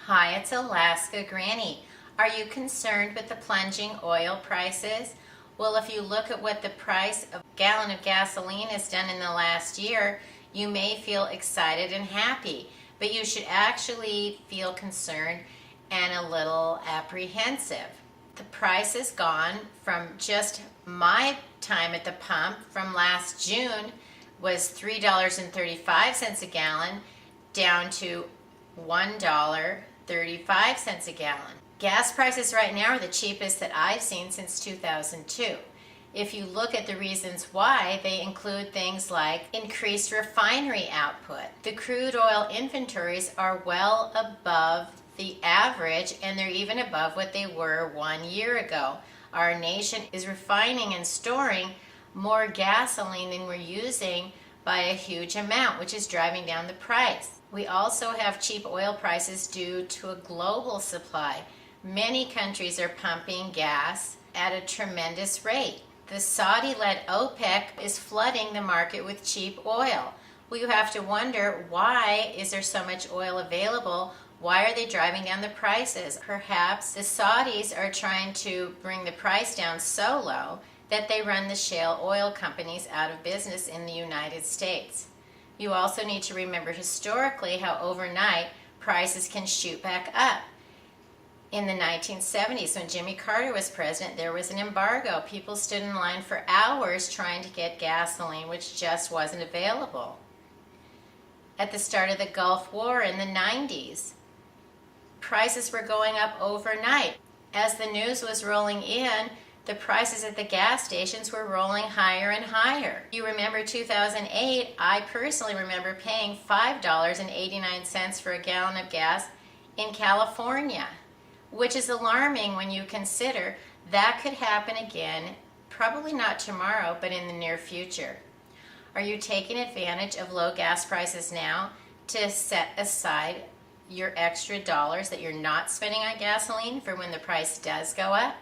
Hi, it's Alaska Granny. Are you concerned with the plunging oil prices? Well, if you look at what the price of a gallon of gasoline has done in the last year, you may feel excited and happy, but you should actually feel concerned and a little apprehensive. The price has gone from just my time at the pump from last June was $3.35 a gallon down to $1.35 a gallon. Gas prices right now are the cheapest that I've seen since 2002. If you look at the reasons why, they include things like increased refinery output. The crude oil inventories are well above the average, and they're even above what they were 1 year ago. Our nation is refining and storing more gasoline than we're using by a huge amount, which is driving down the price. We also have cheap oil prices due to a global supply. Many countries are pumping gas at a tremendous rate. The Saudi-led OPEC is flooding the market with cheap oil. Well, you have to wonder, why is there so much oil available? Why are they driving down the prices? Perhaps the Saudis are trying to bring the price down so low that they run the shale oil companies out of business in the United States. You also need to remember historically how overnight prices can shoot back up. In the 1970s, when Jimmy Carter was president, there was an embargo. People stood in line for hours trying to get gasoline, which just wasn't available. At the start of the Gulf War in the 90s, prices were going up overnight. As the news was rolling in, the prices at the gas stations were rolling higher and higher. You remember 2008, I personally remember paying $5.89 for a gallon of gas in California, which is alarming when you consider that could happen again, probably not tomorrow, but in the near future. Are you taking advantage of low gas prices now to set aside your extra dollars that you're not spending on gasoline for when the price does go up?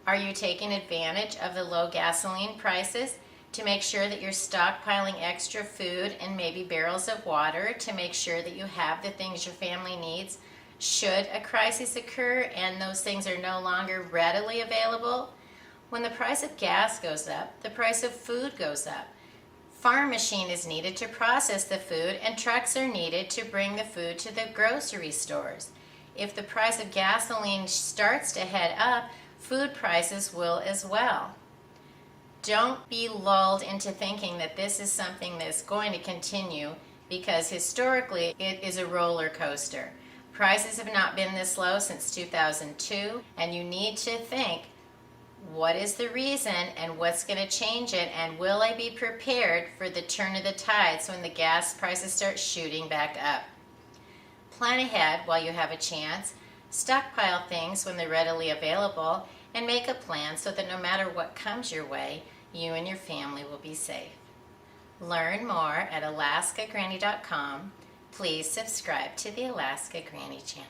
Are you taking advantage of the low gasoline prices to make sure that you're stockpiling extra food and maybe barrels of water to make sure that you have the things your family needs should a crisis occur and those things are no longer readily available? When the price of gas goes up, the price of food goes up. Farm machine is needed to process the food, and trucks are needed to bring the food to the grocery stores. If the price of gasoline starts to head up, food prices will as well. Don't be lulled into thinking that this is something that's going to continue, because historically it is a roller coaster. Prices have not been this low since 2002, and you need to think, what is the reason and what's going to change it, and will I be prepared for the turn of the tides when the gas prices start shooting back up? Plan ahead while you have a chance, stockpile things when they're readily available, and make a plan so that no matter what comes your way, you and your family will be safe. Learn more at alaskagranny.com. Please subscribe to the Alaska Granny channel.